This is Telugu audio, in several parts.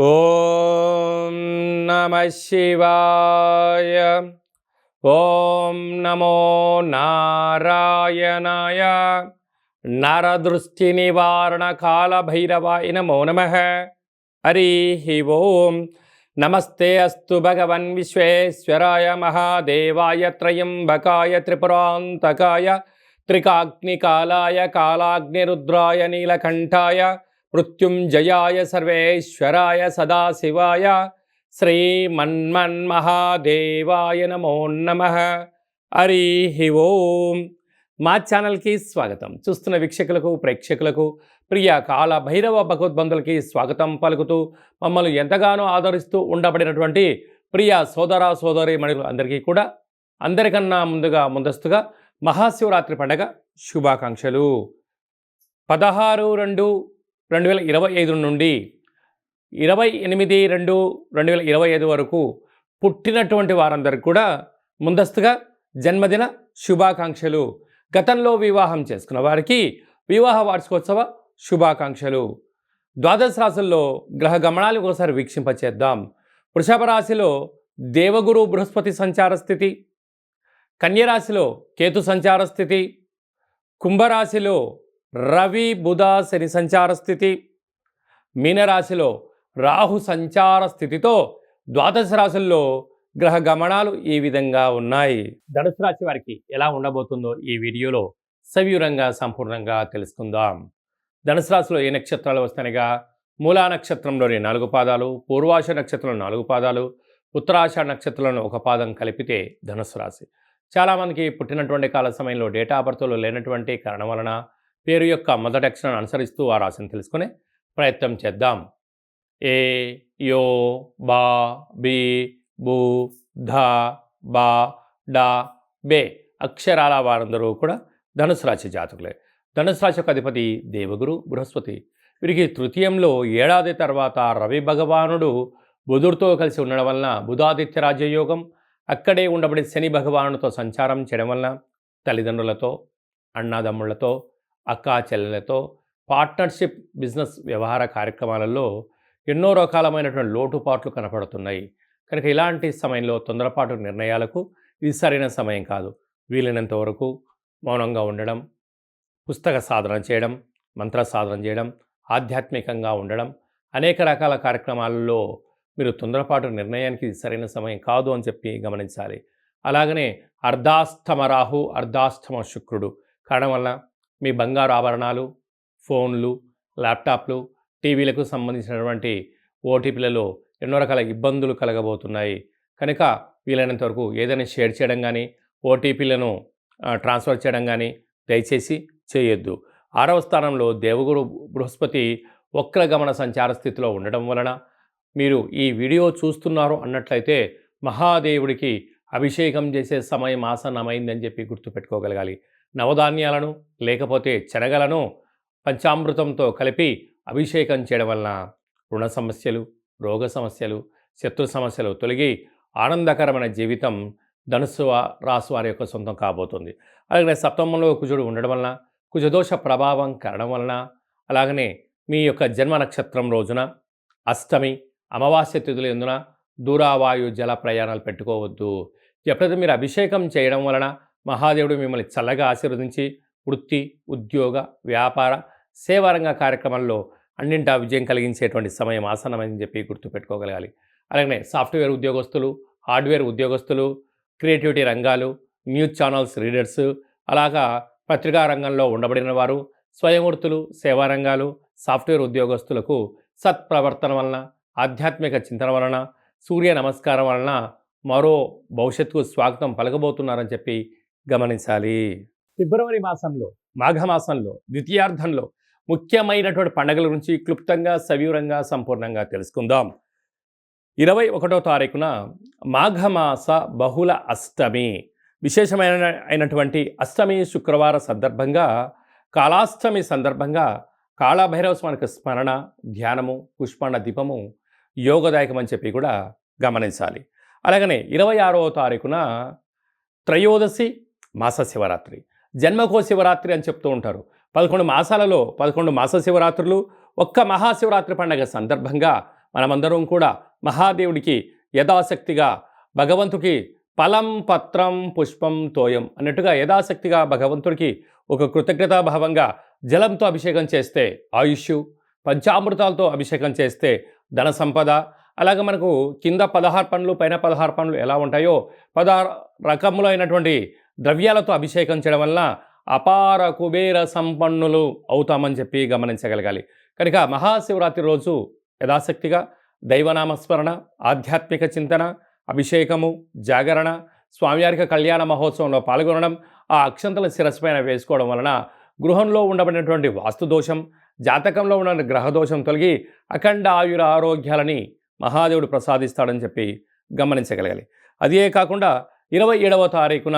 ఓం నమః శివాయ. ఓం నమో నారాయణాయ. నరదృష్టి నివారణ కాల భైరవాయ నమో నమః. హరి ఓం. నమస్తే అస్తు భగవన్ విశ్వేశ్వరాయ మహాదేవాయ త్రయంబకాయ త్రిపురాంతకాయ త్రికాగ్నికాలాయ కాలాగ్నిరుద్రాయ నీలకంఠాయ మృత్యుంజయాయ సర్వేశ్వరాయ సదాశివాయ శ్రీమన్మన్మహాదేవాయ నమో నమః. హరి ఓం. మా ఛానల్కి స్వాగతం. చూస్తున్న వీక్షకులకు ప్రేక్షకులకు ప్రియ కాల భైరవ భగవద్బంధులకి స్వాగతం పలుకుతూ మమ్మల్ని ఎంతగానో ఆదరిస్తూ ఉండబడినటువంటి ప్రియ సోదర సోదరి మణులు అందరికీ కూడా అందరికన్నా ముందస్తుగా మహాశివరాత్రి పండగ శుభాకాంక్షలు. 16/2/2025 నుండి 28/2/2025 వరకు పుట్టినటువంటి వారందరికీ కూడా ముందస్తుగా జన్మదిన శుభాకాంక్షలు. గతంలో వివాహం చేసుకున్న వారికి వివాహ వార్షికోత్సవ శుభాకాంక్షలు. ద్వాదశ రాశుల్లో గ్రహ గమనాలు ఒకసారి వీక్షింపచేద్దాం. వృషభ రాశిలో దేవగురు బృహస్పతి సంచార స్థితి, కన్యరాశిలో కేతు సంచార స్థితి, కుంభరాశిలో రవి బుధ శని సంచార స్థితి, మీనరాశిలో రాహు సంచార స్థితితో ద్వాదశ రాశుల్లో గ్రహ గమనాలు ఈ విధంగా ఉన్నాయి. ధనుసు రాశి వారికి ఎలా ఉండబోతుందో ఈ వీడియోలో సవివరంగా సంపూర్ణంగా తెలుసుకుందాం. ధనుసు రాశిలో ఏ నక్షత్రాలు వస్తాయిగా మూలా నక్షత్రంలోని 4 పాదాలు, పూర్వాష నక్షత్రంలో 4 పాదాలు, ఉత్తరాషాఢ నక్షత్రంలోని 1 పాదం కలిపితే ధనుసు రాశి. చాలామందికి పుట్టినటువంటి కాల సమయంలో డేటా ఆఫ్ బర్త్లో లేనటువంటి కారణం వలన పేరు యొక్క మొదటి అక్షరాన్ని అనుసరిస్తూ ఆ రాశిని తెలుసుకునే ప్రయత్నం చేద్దాం. ఏ, యో, బా, బి, బు, ధ, బా, డా, బే అక్షరాల వారందరూ కూడా ధనుసు రాశి జాతకులే. ధనుసు రాశి యొక్క అధిపతి దేవగురు బృహస్పతి. వీరికి తృతీయంలో ఏడాది తర్వాత రవి భగవానుడు బుధుడితో కలిసి ఉండడం వలన బుధాదిత్య రాజ్యయోగం, అక్కడే ఉండబడి శని భగవానుడితో సంచారం చేయడం వలన తల్లిదండ్రులతో, అన్నాదమ్ముళ్లతో, అక్కా చెల్లెలతో పార్ట్నర్షిప్ బిజినెస్ వ్యవహార కార్యక్రమాలలో ఎన్నో రకాలమైనటువంటి లోటుపాట్లు కనపడుతున్నాయి. కనుక ఇలాంటి సమయంలో తొందరపాటు నిర్ణయాలకు ఇది సరైన సమయం కాదు. వీలైనంత వరకు మౌనంగా ఉండడం, పుస్తక సాధన చేయడం, మంత్ర సాధన చేయడం, ఆధ్యాత్మికంగా ఉండడం, అనేక రకాల కార్యక్రమాలలో మీరు తొందరపాటు నిర్ణయానికి ఇది సరైన సమయం కాదు అని చెప్పి గమనించాలి. అలాగనే అర్ధాష్టమ రాహు, అర్ధాష్టమ శుక్రుడు కారణం వల్ల మీ బంగారు ఆభరణాలు, ఫోన్లు, ల్యాప్టాప్లు, టీవీలకు సంబంధించినటువంటి ఓటీపీలలో ఎన్నో రకాల ఇబ్బందులు కలగబోతున్నాయి. కనుక వీలైనంత వరకు ఏదైనా షేర్ చేయడం కానీ, ఓటీపీలను ట్రాన్స్ఫర్ చేయడం కానీ దయచేసి చేయొద్దు. 6వ స్థానంలో దేవగురు బృహస్పతి వక్రగమన సంచార స్థితిలో ఉండడం వలన మీరు ఈ వీడియో చూస్తున్నారు అన్నట్లయితే మహాదేవుడికి అభిషేకం చేసే సమయం ఆసన్నమైందని చెప్పి గుర్తుపెట్టుకోగలగాలి. నవధాన్యాలను లేకపోతే శనగలను పంచామృతంతో కలిపి అభిషేకం చేయడం వలన రుణ సమస్యలు, రోగ సమస్యలు, శత్రు సమస్యలు తొలగి ఆనందకరమైన జీవితం ధనుసు రాశి వారి యొక్క సొంతం కాబోతుంది. అలాగే సప్తమంలో కుజుడు ఉండడం వలన, కుజదోష ప్రభావం కారణం వలన, అలాగనే మీ యొక్క జన్మ నక్షత్రం రోజున అష్టమి, అమావాస్య తిథులు ఎందున దూరావాయు జల ప్రయాణాలు పెట్టుకోవద్దు. ఎప్పుడైతే మీరు అభిషేకం చేయడం వలన మహాదేవుడు మిమ్మల్ని చల్లగా ఆశీర్వదించి వృత్తి, ఉద్యోగ, వ్యాపార, సేవారంగ కార్యక్రమాల్లో అన్నింటా విజయం కలిగించేటువంటి సమయం ఆసన్నమని చెప్పి గుర్తుపెట్టుకోగలగాలి. అలాగే సాఫ్ట్వేర్ ఉద్యోగస్తులు, హార్డ్వేర్ ఉద్యోగస్తులు, క్రియేటివిటీ రంగాలు, న్యూస్ ఛానల్స్ రీడర్స్, అలాగా పత్రికా రంగంలో ఉండబడిన వారు, స్వయంవృత్తులు, సేవారంగాలు, సాఫ్ట్వేర్ ఉద్యోగస్తులకు సత్ప్రవర్తన వలన, ఆధ్యాత్మిక చింతన వలన, సూర్య నమస్కారం వలన మరో భవిష్యత్తుకు స్వాగతం పలకబోతున్నారని చెప్పి గమనించాలి. ఫిబ్రవరి మాసంలో, మాఘమాసంలో ద్వితీయార్థంలో ముఖ్యమైనటువంటి పండుగల గురించి క్లుప్తంగా సవివరంగా సంపూర్ణంగా తెలుసుకుందాం. 21వ తారీఖున మాఘమాస బహుళ అష్టమి, విశేషమైనటువంటి అష్టమి శుక్రవార సందర్భంగా, కాళాష్టమి సందర్భంగా కాళభైరవ స్వామికి స్మరణ, ధ్యానము, పుష్పాండ దీపము యోగదాయకమని చెప్పి కూడా గమనించాలి. అలాగనే 26వ తారీఖున త్రయోదశి మాస శివరాత్రి, జన్మకో శివరాత్రి అని చెప్తూ ఉంటారు. 11 మాసాలలో 11 మాస శివరాత్రులు, ఒక్క మహాశివరాత్రి పండుగ సందర్భంగా మనమందరం కూడా మహాదేవుడికి యథాశక్తిగా భగవంతుడికి ఫలం పత్రం పుష్పం తోయం అన్నట్టుగా యథాశక్తిగా భగవంతుడికి ఒక కృతజ్ఞతాభావంగా జలంతో అభిషేకం చేస్తే ఆయుష్, పంచామృతాలతో అభిషేకం చేస్తే ధన సంపద, అలాగే మనకు కింద 16 పండ్లు పైన 16 పండ్లు ఎలా ఉంటాయో 16 రకములైనటువంటి ద్రవ్యాలతో అభిషేకం చేయడం వలన అపార కుబేర సంపన్నులు అవుతామని చెప్పి గమనించగలగాలి. కనుక మహాశివరాత్రి రోజు యథాశక్తిగా దైవనామస్మరణ, ఆధ్యాత్మిక చింతన, అభిషేకము, జాగరణ, స్వామివారికి కళ్యాణ మహోత్సవంలో పాల్గొనడం, ఆ అక్షంతల శిరస్సు పైన వేసుకోవడం వలన గృహంలో ఉండబడినటువంటి వాస్తుదోషం, జాతకంలో ఉన్న గ్రహదోషం తొలగి అఖండ ఆయుర ఆరోగ్యాలని మహాదేవుడు ప్రసాదిస్తాడని చెప్పి గమనించగలగాలి. అదే కాకుండా 27వ తారీఖున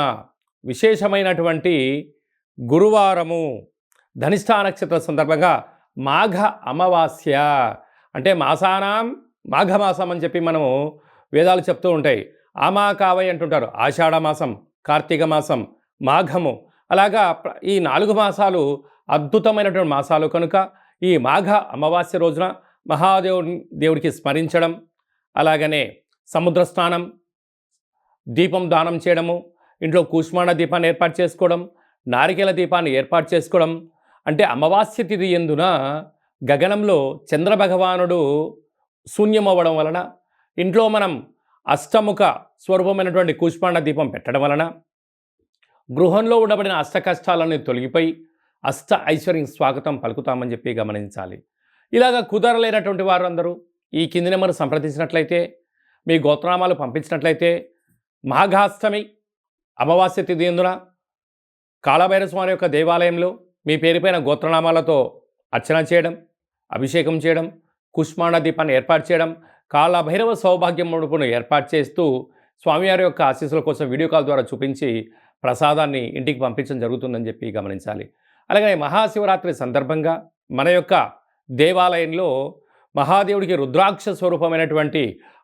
విశేషమైనటువంటి గురువారము ధనిష్ఠా నక్షత్ర సందర్భంగా మాఘ అమావాస్య, అంటే మాసానాం మాఘమాసం అని చెప్పి మనము వేదాలు చెప్తూ ఉంటాయి. ఆమాకావై అంటుంటారు. ఆషాఢ మాసం, కార్తీక మాసం, మాఘము, అలాగా ఈ 4 మాసాలు అద్భుతమైనటువంటి మాసాలు కనుక ఈ మాఘ అమావాస్య రోజున దేవుడికి స్మరించడం, అలాగనే సముద్ర స్నానం, దీపం దానం చేయడము, ఇంట్లో కూష్మాండ దీపాన్ని ఏర్పాటు చేసుకోవడం, నారికేల దీపాన్ని ఏర్పాటు చేసుకోవడం, అంటే అమావాస్య తిథి యందున గగనంలో చంద్రభగవానుడు శూన్యమవ్వడం వలన ఇంట్లో మనం అష్టముఖ స్వరూపమైనటువంటి కూష్మాండ దీపం పెట్టడం వలన గృహంలో ఉండబడిన అష్ట కష్టాలన్నీ తొలగిపోయి అష్ట ఐశ్వర్యం స్వాగతం పలుకుతామని చెప్పి గమనించాలి. ఇలాగ కుదరలేనటువంటి వారు అందరూ ఈ కింది నెంబర్ సంప్రదించినట్లయితే, మీ గోత్రనామాలు పంపించినట్లయితే మాఘాష్టమి అమావాస్య తిథి యందున కాళభైరవ స్వామి యొక్క దేవాలయంలో మీ పేరుపైన గోత్రనామాలతో అర్చన చేయడం, అభిషేకం చేయడం, కుష్మాండ దీపాన్ని ఏర్పాటు చేయడం, కాళభైరవ సౌభాగ్యం ముడుపును ఏర్పాటు చేస్తూ స్వామివారి యొక్క ఆశీస్సుల కోసం వీడియో కాల్ ద్వారా చూపించి ప్రసాదాన్ని ఇంటికి పంపించడం జరుగుతుందని చెప్పి గమనించాలి. అలాగే మహాశివరాత్రి సందర్భంగా మన యొక్క దేవాలయంలో మహాదేవుడికి రుద్రాక్ష స్వరూపమైనటువంటి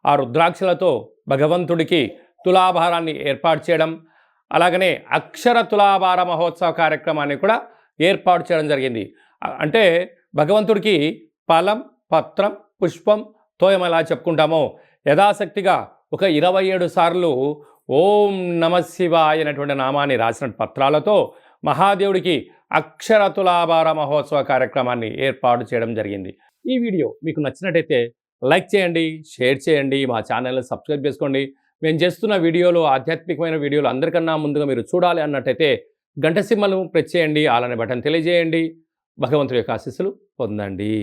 ఆ రుద్రాక్షలతో భగవంతుడికి తులాభారాన్ని ఏర్పాటు చేయడం, అలాగనే అక్షర తులాభార మహోత్సవ కార్యక్రమాన్ని కూడా ఏర్పాటు చేయడం జరిగింది. అంటే భగవంతుడికి ఫలం, పత్రం, పుష్పం, తోయం ఎలా చెప్పుకుంటామో యథాశక్తిగా ఒక 27 సార్లు ఓం నమశివాయ అనేటువంటి నామాన్ని రాసిన పత్రాలతో మహాదేవుడికి అక్షర తులాభార మహోత్సవ కార్యక్రమాన్ని ఏర్పాటు చేయడం జరిగింది. ఈ వీడియో మీకు నచ్చినట్టయితే లైక్ చేయండి, షేర్ చేయండి, మా ఛానల్ని సబ్స్క్రైబ్ చేసుకోండి. మేము చేస్తున్న వీడియోలు ఆధ్యాత్మికమైన వీడియోలు అందరికన్నా ముందుగా మీరు చూడాలి అన్నట్టయితే గంట సింబల్ను ప్రెస్ చేయండి, అలానే బటన్ తెలియజేయండి. భగవంతుడి యొక్క ఆశీస్సులు పొందండి.